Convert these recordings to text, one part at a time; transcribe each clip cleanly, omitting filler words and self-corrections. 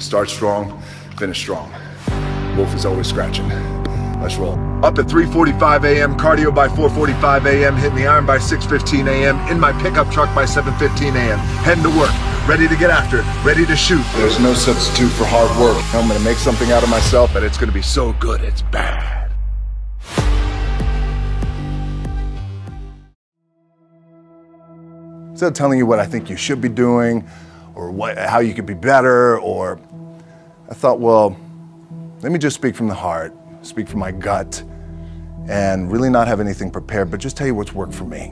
Start strong, finish strong. Wolf is always scratching. Let's roll. Up at 3:45 a.m., cardio by 4:45 a.m., hitting the iron by 6:15 a.m., in my pickup truck by 7:15 a.m., heading to work, ready to get after it, ready to shoot. There's no substitute for hard work. I'm gonna make something out of myself, and it's gonna be so good, it's bad. Instead of telling you what I think you should be doing, or how you could be better, or I thought, well, let me just speak from the heart, speak from my gut, and really not have anything prepared, but just tell you what's worked for me.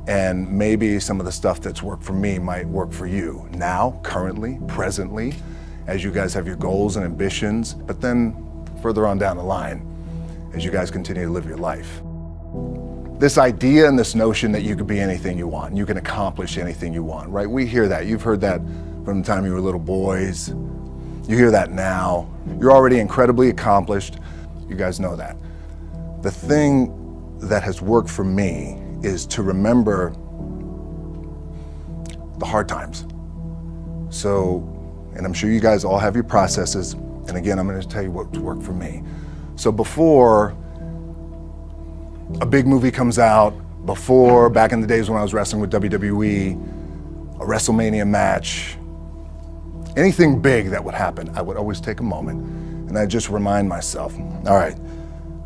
And maybe some of the stuff that's worked for me might work for you now, currently, presently, as you guys have your goals and ambitions, but then further on down the line, as you guys continue to live your life. This idea and this notion that you could be anything you want, you can accomplish anything you want, right? We hear that. You've heard that from the time you were little boys. You hear that now. You're already incredibly accomplished. You guys know that. The thing that has worked for me is to remember the hard times. So, and I'm sure you guys all have your processes. And again, I'm going to tell you what's worked for me. So before a big movie comes out, before, back in the days when I was wrestling with WWE, a WrestleMania match, anything big that would happen, I would always take a moment and I'd just remind myself, all right,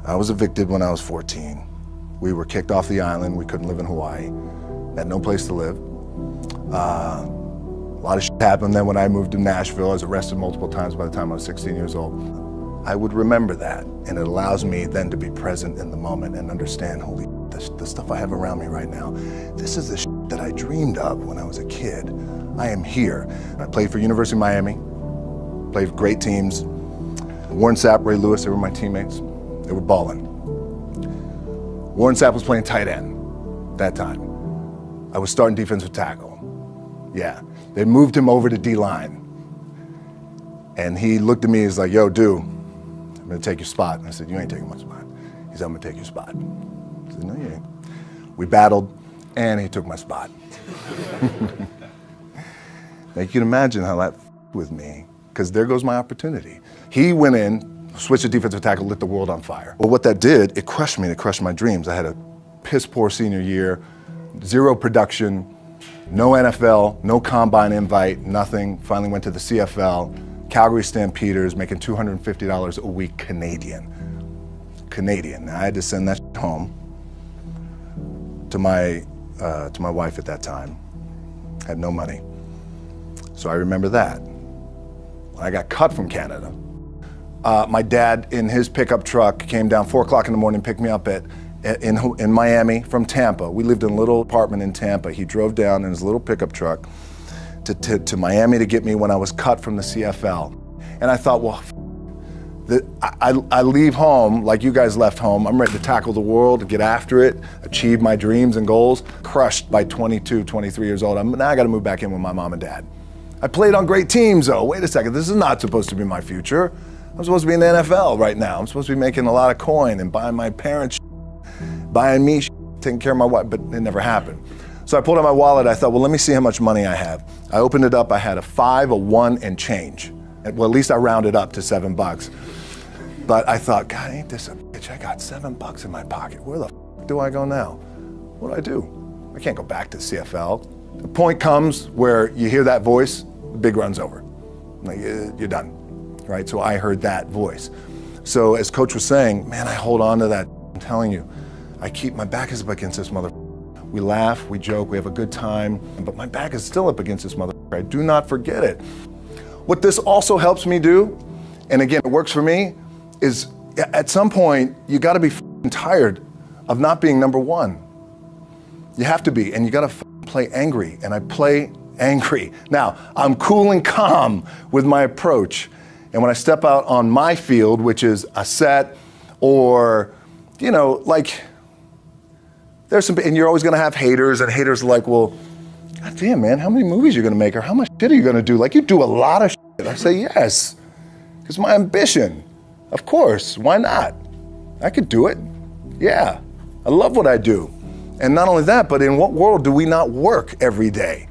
I was evicted when I was 14. We were kicked off the island. We couldn't live in Hawaii. Had no place to live. A lot of shit happened then when I moved to Nashville. I was arrested multiple times by the time I was 16 years old. I would remember that, and it allows me then to be present in the moment and understand, holy shit, the stuff I have around me right now, this is the shit that I dreamed of when I was a kid. I am here. I played for University of Miami, played for great teams. Warren Sapp, Ray Lewis, they were my teammates. They were balling. Warren Sapp was playing tight end that time. I was starting defensive tackle. Yeah, they moved him over to D-line. And he looked at me, he's like, yo, dude, I'm gonna take your spot. And I said, you ain't taking my spot. He said, I'm gonna take your spot. I said, no, you ain't. We battled, and he took my spot. Now you can imagine how that with me, because there goes my opportunity. He went in, switched to defensive tackle, lit the world on fire. Well, what that did, it crushed me, it crushed my dreams. I had a piss poor senior year, zero production, no NFL, no combine invite, nothing. Finally went to the CFL. Calgary Stampeders, making $250 a week Canadian. Now I had to send that home to my wife at that time. Had no money. So I remember that. When I got cut from Canada, my dad in his pickup truck came down 4 o'clock in the morning, picked me up in Miami from Tampa. We lived in a little apartment in Tampa. He drove down in his little pickup truck to Miami to get me when I was cut from the CFL. And I thought, well, I leave home like you guys left home. I'm ready to tackle the world, to get after it, achieve my dreams and goals. Crushed by 22, 23 years old. Now I gotta move back in with my mom and dad. I played on great teams though. Wait a second, this is not supposed to be my future. I'm supposed to be in the NFL right now. I'm supposed to be making a lot of coin and buying my parents, buying me, taking care of my wife, but it never happened. So I pulled out my wallet, I thought, well, let me see how much money I have. I opened it up, I had a 5, a 1, and change. Well, at least I rounded up to $7. But I thought, God, ain't this a bitch? I got $7 in my pocket. Where the f do I go now? What do I do? I can't go back to CFL. The point comes where you hear that voice, the big run's over. Like, you're done, right? So I heard that voice. So as Coach was saying, man, I hold on to that. I'm telling you, I keep my back is up against this mother. We laugh, we joke, we have a good time, but my back is still up against this mother. I do not forget it. What this also helps me do, and again, it works for me, is at some point, you gotta be tired of not being number one. You have to be, and you gotta play angry, and I play angry. Now, I'm cool and calm with my approach, and when I step out on my field, which is a set, or, you know, like, there's some, and you're always gonna have haters, and haters are like, well, God damn, man, how many movies are you gonna make, or how much shit are you gonna do? Like, you do a lot of shit. I say, yes, it's my ambition. Of course, why not? I could do it, yeah. I love what I do. And not only that, but in what world do we not work every day?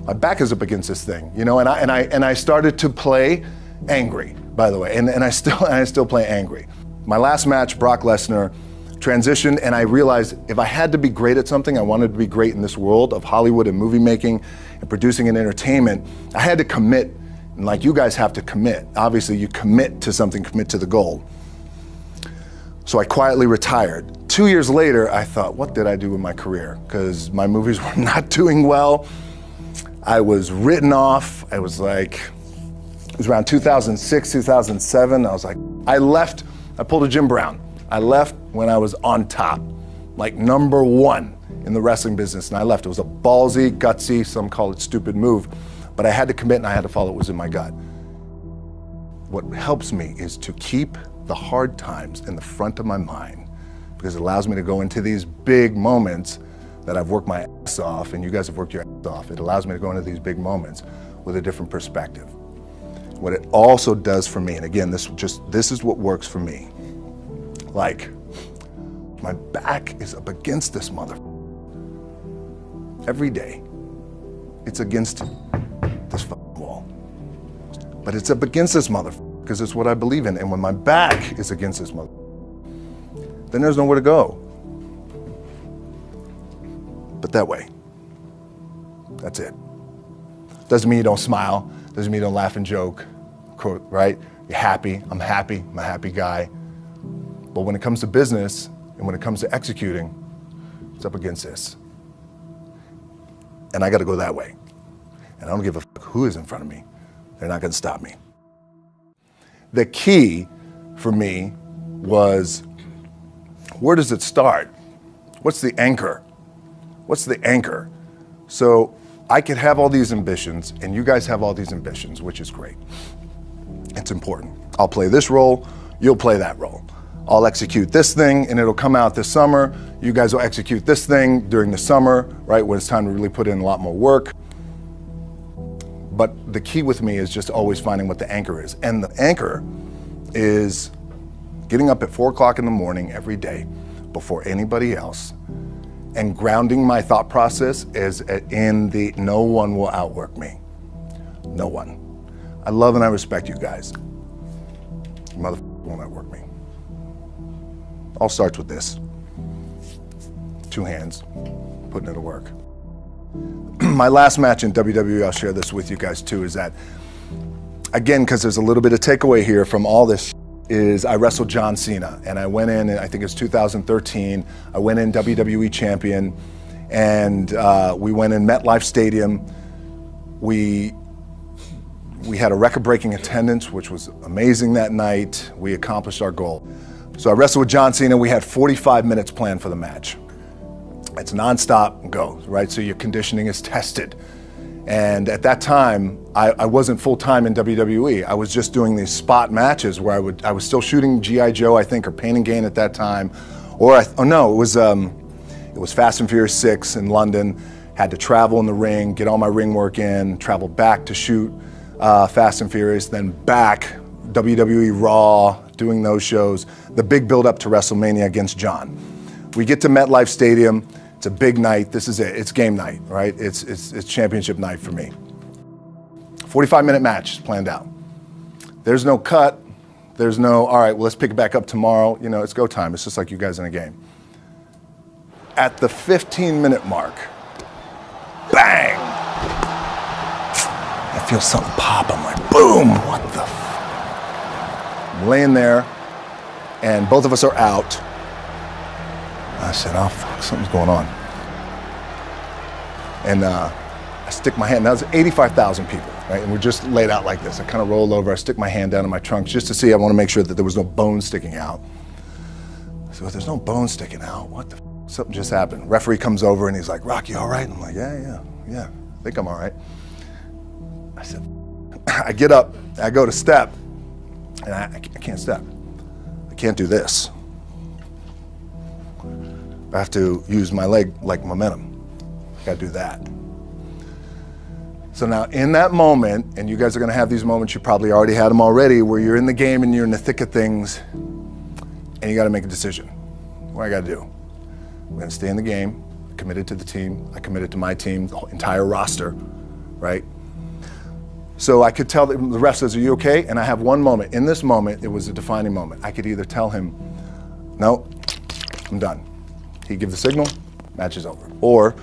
my back is up against this thing, you know, and I started to play angry, by the way, and I still play angry. My last match, Brock Lesnar, transitioned, and I realized if I had to be great at something, I wanted to be great in this world of Hollywood and movie making and producing and entertainment, I had to commit, and like you guys have to commit. Obviously, you commit to something, commit to the goal. So I quietly retired. 2 years later, I thought, what did I do with my career? Because my movies were not doing well. I was written off. I was like, it was around 2006, 2007. I was like, I left, I pulled a Jim Brown. I left when I was on top, like #1 in the wrestling business, and I left. It was a ballsy, gutsy, some call it stupid move, but I had to commit and I had to follow what was in my gut. What helps me is to keep the hard times in the front of my mind, because it allows me to go into these big moments that I've worked my ass off, and you guys have worked your ass off. It allows me to go into these big moments with a different perspective. What it also does for me, and again, this is what works for me. Like, my back is up against this mother. Every day, it's against this wall. But it's up against this mother, because it's what I believe in. And when my back is against this mother, then there's nowhere to go. But that way. That's it. Doesn't mean you don't smile. Doesn't mean you don't laugh and joke, right? You're happy. I'm a happy guy. But when it comes to business and when it comes to executing, it's up against this. And I got to go that way. And I don't give a fuck who is in front of me. They're not going to stop me. The key for me was, where does it start? What's the anchor? What's the anchor? So I could have all these ambitions, and you guys have all these ambitions, which is great. It's important. I'll play this role, you'll play that role. I'll execute this thing, and it'll come out this summer. You guys will execute this thing during the summer, right, when it's time to really put in a lot more work. But the key with me is just always finding what the anchor is. And the anchor is getting up at 4 o'clock in the morning every day before anybody else and grounding my thought process is in the no one will outwork me. No one. I love and I respect you guys. You motherfucker won't outwork me. All starts with this. 2 hands, putting it to work. My last match in WWE, I'll share this with you guys too, is that, again, because there's a little bit of takeaway here from all this, is I wrestled John Cena, and I went in, I think it's 2013, I went in WWE champion, and we went in MetLife Stadium. We had a record-breaking attendance, which was amazing that night. We accomplished our goal. So I wrestled with John Cena. We had 45 minutes planned for the match. It's nonstop go, right? So your conditioning is tested. And at that time, I wasn't full-time in WWE. I was just doing these spot matches where I was still shooting G.I. Joe, I think, or Pain and Gain at that time. Or, it was Fast and Furious 6 in London. Had to travel in the ring, get all my ring work in, travel back to shoot Fast and Furious, then back, WWE Raw, doing those shows. The big build-up to WrestleMania against John. We get to MetLife Stadium. It's a big night. This is it. It's game night, right? It's championship night for me. 45-minute match planned out. There's no cut. There's no, all right, well, let's pick it back up tomorrow. You know, it's go time. It's just like you guys in a game. At the 15-minute mark, bang! I feel something pop. I'm like, boom! What the f? I'm laying there, and both of us are out. I said, oh, fuck, something's going on. And I stick my hand, that was 85,000 people, right? And we're just laid out like this. I kind of roll over, I stick my hand down in my trunk just to see, I want to make sure that there was no bone sticking out. So if there's no bone sticking out, what the f? Something just happened. Referee comes over and he's like, Rock, you all right? And I'm like, yeah, I think I'm all right. I said, I get up, I go to step, and I can't step. I can't do this. I have to use my leg like momentum. I gotta do that. So now in that moment, and you guys are gonna have these moments, you probably already had them already, where you're in the game and you're in the thick of things, and you gotta make a decision. What I gotta do? I'm gonna stay in the game, committed to the team, I committed to my team, the whole entire roster, right? So I could tell the ref says, are you okay? And I have one moment. In this moment, it was a defining moment. I could either tell him, no, I'm done. He'd give the signal, match is over. Or,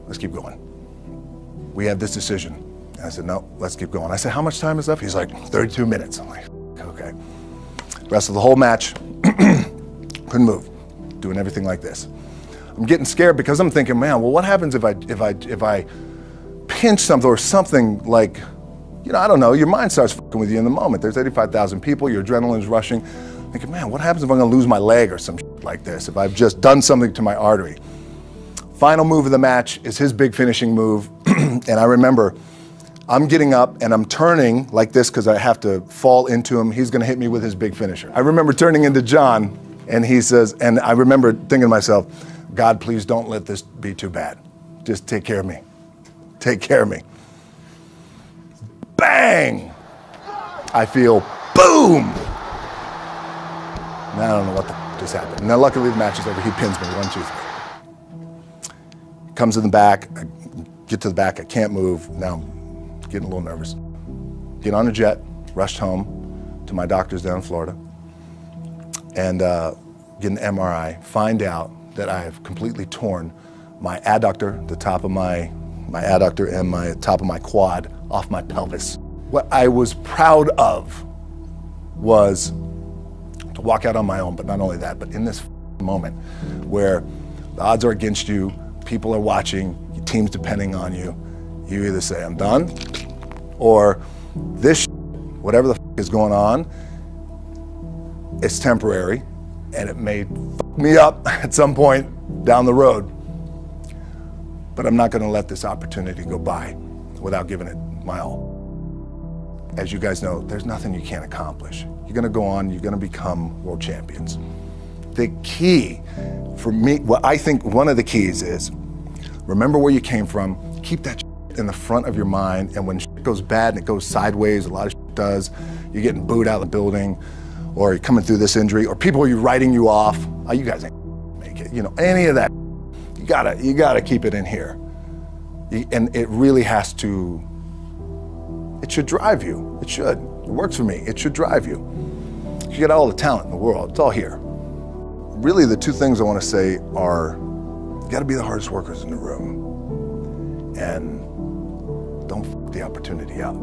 let's keep going. We have this decision. And I said, no, let's keep going. I said, how much time is left? He's like, 32 minutes. I'm like, okay. Rest of the whole match, couldn't move, doing everything like this. I'm getting scared because I'm thinking, man, well, what happens if I pinch something or something like, you know, I don't know, your mind starts fucking with you in the moment. There's 85,000 people, your adrenaline's rushing. Thinking, man, what happens if I'm gonna lose my leg or some shit like this, if I've just done something to my artery? Final move of the match is his big finishing move. And I remember I'm getting up and I'm turning like this because I have to fall into him. He's gonna hit me with his big finisher. I remember turning into John and he says, and I remember thinking to myself, God, please don't let this be too bad. Just take care of me. Take care of me. Bang! I feel boom! Now I don't know what just happened. Now luckily the match is over. He pins me, 1, 2, 3. Comes in the back, I get to the back, I can't move. Now I'm getting a little nervous. Get on a jet, rushed home to my doctor's down in Florida, and get an MRI, find out that I have completely torn my adductor, the top of my adductor and my top of my quad off my pelvis. What I was proud of was to walk out on my own, but not only that, but in this moment where the odds are against you, people are watching, your team's depending on you, you either say, I'm done, or this whatever the is going on, it's temporary, and it may fuck me up at some point down the road. But I'm not gonna let this opportunity go by without giving it my all. As you guys know, there's nothing you can't accomplish. You're gonna go on, you're gonna become world champions. The key for me, what I think one of the keys is, remember where you came from, keep that in the front of your mind, and when shit goes bad and it goes sideways, a lot of shit does, you're getting booed out of the building, or you're coming through this injury, or people are writing you off, oh, you guys ain't make it, you know, any of that. You gotta keep it in here. And it really has to, it should drive you. It should. It works for me. It should drive you. You got all the talent in the world. It's all here. Really, the two things I want to say are, you gotta be the hardest workers in the room. And don't f the opportunity up.